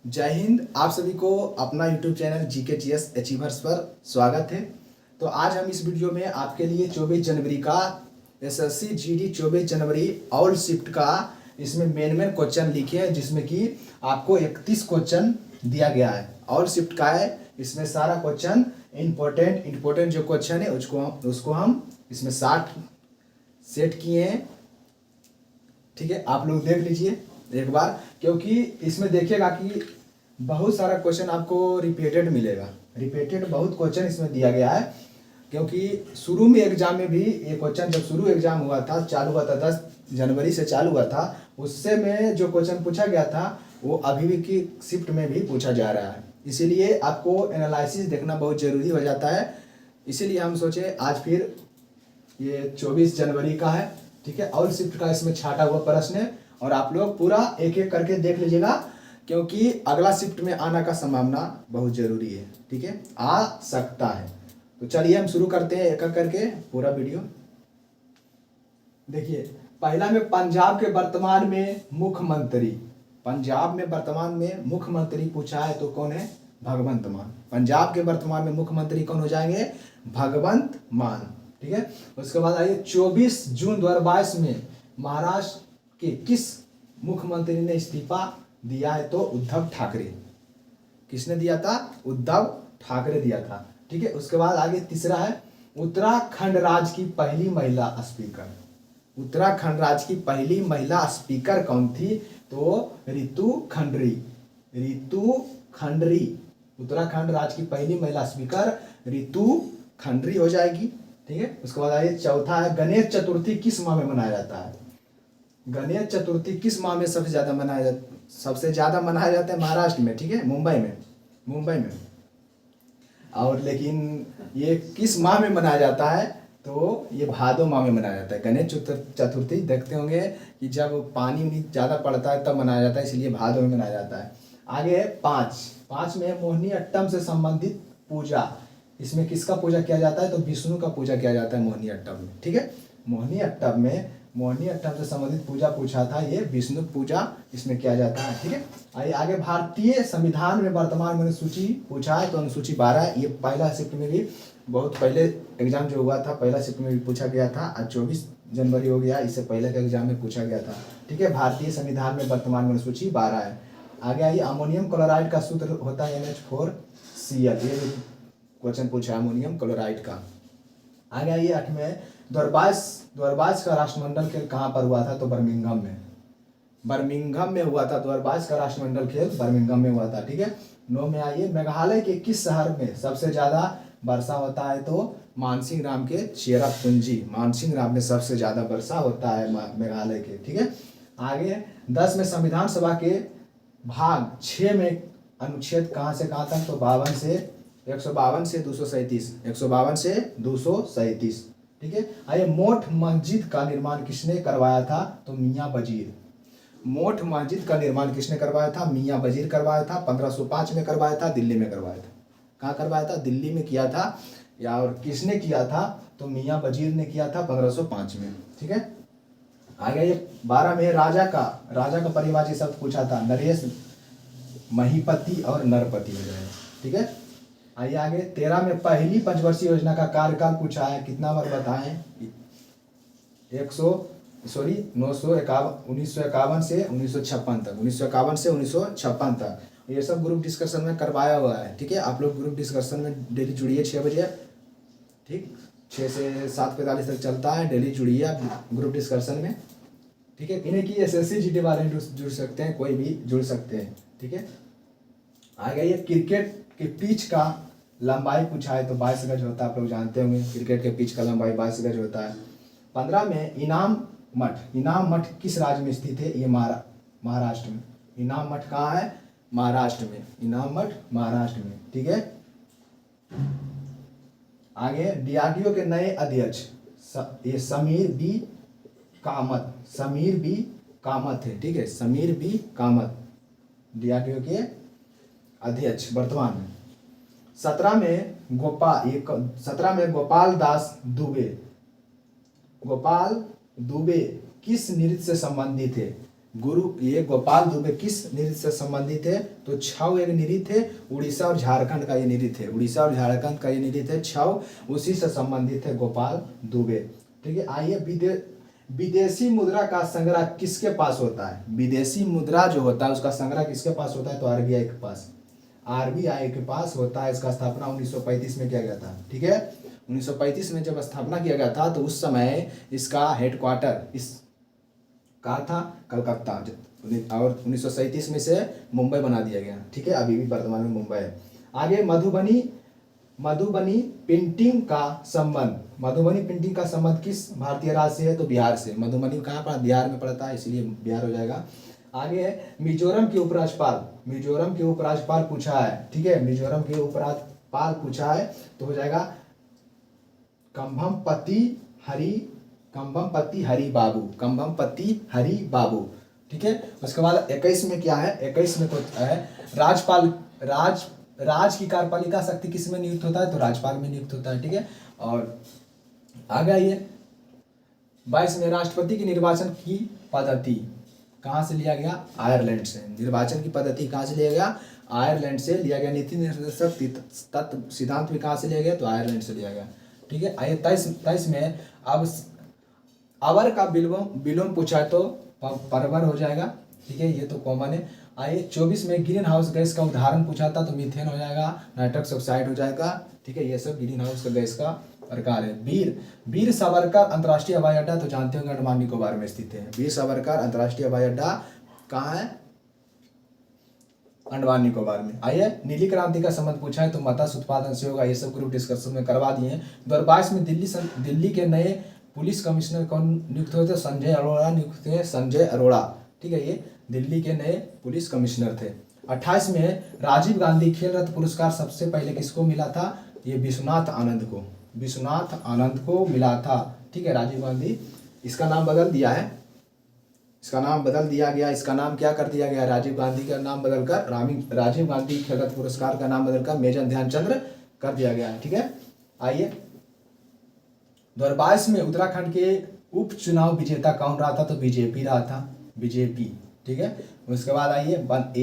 जय हिंद। आप सभी को अपना यूट्यूब चैनल GKGS अचीवर्स पर स्वागत है। तो आज हम इस वीडियो में आपके लिए 24 जनवरी का SSC GD 24 जनवरी ऑल शिफ्ट का इसमें मेन क्वेश्चन लिखे हैं, जिसमें कि आपको 31 क्वेश्चन दिया गया है। ऑल शिफ्ट का है, इसमें सारा क्वेश्चन इम्पोर्टेंट जो क्वेश्चन है उसको हम इसमें 60 सेट किए हैं। ठीक है, आप लोग देख लीजिए एक बार, क्योंकि इसमें देखिएगा कि बहुत सारा क्वेश्चन आपको रिपीटेड मिलेगा। रिपीटेड बहुत क्वेश्चन इसमें दिया गया है, क्योंकि शुरू में एग्जाम में भी ये क्वेश्चन जब शुरू एग्जाम हुआ था, चालू हुआ था 10 जनवरी से चालू हुआ था, उससे में जो क्वेश्चन पूछा गया था वो अभी भी की शिफ्ट में भी पूछा जा रहा है। इसीलिए आपको एनालिसिस देखना बहुत ज़रूरी हो जाता है। इसीलिए हम सोचे आज फिर ये 24 जनवरी का है, ठीक है, ऑल शिफ्ट का इसमें छाटा हुआ प्रश्न है और आप लोग पूरा एक एक करके देख लीजिएगा, क्योंकि अगला शिफ्ट में आने का संभावना बहुत जरूरी है। ठीक है, आ सकता है। तो चलिए हम शुरू करते हैं एक एक करके पूरा वीडियो। देखिए, पहला में पंजाब के वर्तमान में मुख्यमंत्री, पंजाब में वर्तमान में मुख्यमंत्री पूछा है तो कौन है? भगवंत मान। पंजाब के वर्तमान में मुख्यमंत्री कौन हो जाएंगे? भगवंत मान। ठीक है, उसके बाद आइए 24 जून 2022 में महाराष्ट्र के किस मुख्यमंत्री ने इस्तीफा दिया है? तो उद्धव ठाकरे। किसने दिया था? उद्धव ठाकरे दिया था। ठीक है, उसके बाद आगे तीसरा है उत्तराखंड राज्य की पहली महिला स्पीकर। उत्तराखंड राज्य की पहली महिला स्पीकर कौन थी? तो रितु खंडरी। रितु खंडरी, उत्तराखंड राज्य की पहली महिला स्पीकर रितु खंडरी हो जाएगी। ठीक है, उसके बाद आइए चौथा है गणेश चतुर्थी किस माह में मनाया जाता है? गणेश चतुर्थी किस माह में सबसे ज्यादा मनाया जाता है? महाराष्ट्र में। ठीक है, मुंबई में। और लेकिन ये किस माह में मनाया जाता है? तो ये भादो माह में मनाया जाता है। गणेश चतुर्थी देखते होंगे कि जब पानी ज़्यादा पड़ता है तब मनाया जाता है, इसलिए भादो में मनाया जाता है। आगे 5 में मोहिनी अट्टम से संबंधित पूजा। इसमें किसका पूजा किया जाता है? तो विष्णु का पूजा किया जाता है मोहिनी अट्टम में। ठीक है, मोहिनी अट्टम से संबंधित पूजा पूछा था, ये विष्णु पूजा इसमें किया जाता है। ठीक है, आगे भारतीय संविधान में वर्तमान में अनुसूची पूछा है तो अनुसूची 12। ये पहला शिफ्ट में भी बहुत पहले एग्जाम जो हुआ था, पहला शिफ्ट में भी पूछा गया था। आज 24 जनवरी हो गया, इससे पहले के एग्जाम में पूछा गया था। ठीक है, भारतीय संविधान में वर्तमान में अनुसूची 12 है। आगे आइए अमोनियम क्लोराइड का सूत्र होता है NH4Cl। ये क्वेश्चन पूछा है अमोनियम क्लोराइड का। आगे आइए 8 में द्वारबाज का राष्ट्रमंडल खेल कहाँ पर हुआ था? तो बर्मिंघम में हुआ था। द्वारबाज का राष्ट्रमंडल खेल बर्मिंघम में हुआ था। ठीक है, 9 में आइए मेघालय के किस शहर में सबसे ज्यादा वर्षा होता है? तो मानसिंह राम के चेरापूंजी। मानसिंह राम में सबसे ज्यादा वर्षा होता है मेघालय के। ठीक है, आगे 10 में संविधान सभा के भाग 6 में अनुच्छेद कहाँ से कहाँ तक? तो 152 से 237। 152 से 237। ठीक है, आइए मोठ मस्जिद का निर्माण किसने करवाया था? तो मियाँ वजीर। मोठ मस्जिद का निर्माण किसने करवाया था? मियाँ वजीर करवाया था। 1505 में करवाया था, दिल्ली में करवाया था। कहाँ करवाया था? दिल्ली में किया था। या और किसने किया था? तो मियाँ वजीर ने किया था 1505 में। ठीक है, आगे ये 12 में राजा का परिवाची शब्द पूछा था। नरेश, महीपति और नरपति हो जाएगा। ठीक है, आइए आगे 13 में पहली पंचवर्षीय योजना का कार्यकाल पूछा है। कितना बार बताएं? 1951 से 1956 तक। 1951 से 1956 तक। ये सब ग्रुप डिस्कशन में करवाया हुआ है। ठीक है, आप लोग ग्रुप डिस्कशन में डेली जुड़िए 6 बजे। ठीक, 6 से 7:45 तक चलता है, डेली जुड़िए आप ग्रुप डिस्कशन में। ठीक है, इन्हें की SSC GD वाले जुड़ सकते हैं, कोई भी जुड़ सकते हैं। ठीक है, आगे ये क्रिकेट के पिच का लंबाई पूछा है तो 22 गज होता है। आप लोग जानते होंगे क्रिकेट के पिच का लंबाई 22 गज होता है। 15 में इनाम मठ किस राज्य में स्थित है? ये महाराष्ट्र में। इनाम मठ कहाँ है? महाराष्ट्र में। इनाम मठ महाराष्ट्र में। ठीक है, आगे DRDO के नए अध्यक्ष ये समीर बी कामत है। ठीक है, समीर बी कामत DRDO के अध्यक्ष वर्तमान में। 17 में गोपाल दास दुबे किस नृत्य से संबंधित है? गुरु ये गोपाल दुबे किस नृत्य से संबंधित है? तो छऊ एक नृत्य है, उड़ीसा और झारखंड का ये नृत्य है, उड़ीसा और झारखंड का ये नृत्य है छऊ, उसी से संबंधित है गोपाल दुबे। ठीक है, आइए विदेशी मुद्रा का संग्रह किसके पास होता है? विदेशी मुद्रा जो होता है उसका संग्रह किसके पास होता है? तो आरबीआई के पास, आरबीआई के पास होता है। इसका स्थापना 1935 में किया गया था। ठीक है, 1935 में जब स्थापना किया गया था तो उस समय इसका हेडक्वार्टर इस कहा था? कलकत्ता, और 1937 में से मुंबई बना दिया गया। ठीक है, अभी भी वर्तमान में मुंबई है। आगे मधुबनी पेंटिंग का संबंध, मधुबनी पेंटिंग का संबंध किस भारतीय राज्य से है? तो बिहार से। मधुबनी कहाँ पर? बिहार में पड़ता है, इसलिए बिहार हो जाएगा। आगे है मिजोरम के उपराज्यपाल, मिजोरम के उपराज्यपाल पूछा है। ठीक है, मिजोरम के उपराज्यपाल पूछा है तो हो जाएगा कंभमपति हरि बाबू, कंभमपति हरि बाबू। ठीक है, उसके बाद 21 में क्या है? 21 में कुछ है राज्यपाल, राज की कार्यपालिका शक्ति किस में नियुक्त होता है? तो राज्यपाल में नियुक्त होता है। ठीक है, और आगे आइए 22 में राष्ट्रपति की निर्वाचन की पद्धति कहाँ से लिया गया? आयरलैंड से। निर्वाचन की पद्धति कहाँ से लिया गया? आयरलैंड से लिया गया। नीति निर्देशक तत्व सिद्धांत भी कहाँ से लिया गया? तो आयरलैंड से लिया गया। ठीक है, आइए 23 में अब अवर का विलोम पूछा है तो परवर हो जाएगा। ठीक है, ये तो कॉमन है। आइए 24 में ग्रीन हाउस गैस का उदाहरण पूछा था तो मीथेन हो जाएगा, नाइट्रस ऑक्साइड हो जाएगा। ठीक है, ये सब ग्रीन हाउस का गैस का प्रकार है। वीर सावरकर अंतर्राष्ट्रीय हवाई अड्डा तो जानते होंगे अंडमान निकोबार में स्थित है। वीर सावरकर अंतर्राष्ट्रीय हवाई अड्डा कहाँ है? अंडमान निकोबार में। आइए नीली क्रांति का संबंध पूछा है तो मत्स्य उत्पादन से होगा। ये सब ग्रुप डिस्कशन में करवा दिए। 2022 में दिल्ली के नए पुलिस कमिश्नर कौन नियुक्त हुए थे? संजय अरोड़ा नियुक्त हुए, संजय अरोड़ा। ठीक है, ये दिल्ली के नए पुलिस कमिश्नर थे। 28 में राजीव गांधी खेल रत्न पुरस्कार सबसे पहले किसको मिला था? ये विश्वनाथ आनंद को, विश्वनाथ आनंद को मिला था। ठीक है, राजीव गांधी, इसका नाम बदल दिया है, इसका नाम बदल दिया गया। इसका नाम क्या कर दिया गया? राजीव गांधी का नाम बदलकर राजीव गांधी खेल रत्न पुरस्कार का नाम बदलकर मेजर ध्यानचंद्र कर दिया गया है। ठीक है, आइए 2022 में उत्तराखंड के उपचुनाव विजेता कौन रहा था? तो बीजेपी रहा था, बीजेपी। ठीक है, उसके बाद आइए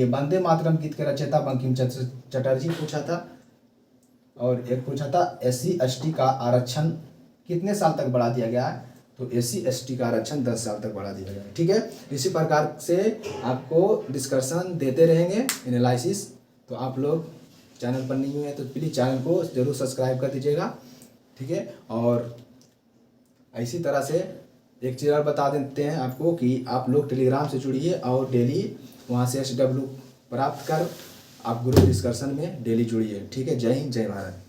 वंदे मातरम गीत के रचयिता बंकिम चंद्र चटर्जी पूछा था, और एक पूछा था SC ST का आरक्षण कितने साल तक बढ़ा दिया गया है? तो SC ST का आरक्षण 10 साल तक बढ़ा दिया गया है। ठीक है, इसी प्रकार से आपको डिस्कशन देते रहेंगे, एनालिसिस। तो आप लोग चैनल पर नहीं हुए हैं तो प्लीज़ चैनल को जरूर सब्सक्राइब कर दीजिएगा। ठीक है, और इसी तरह से एक चीज़ और बता देते हैं आपको कि आप लोग टेलीग्राम से जुड़िए और डेली वहाँ से SW प्राप्त कर आप ग्रुप डिस्कशन में डेली जुड़िए। ठीक है, जय हिंद, जय भारत।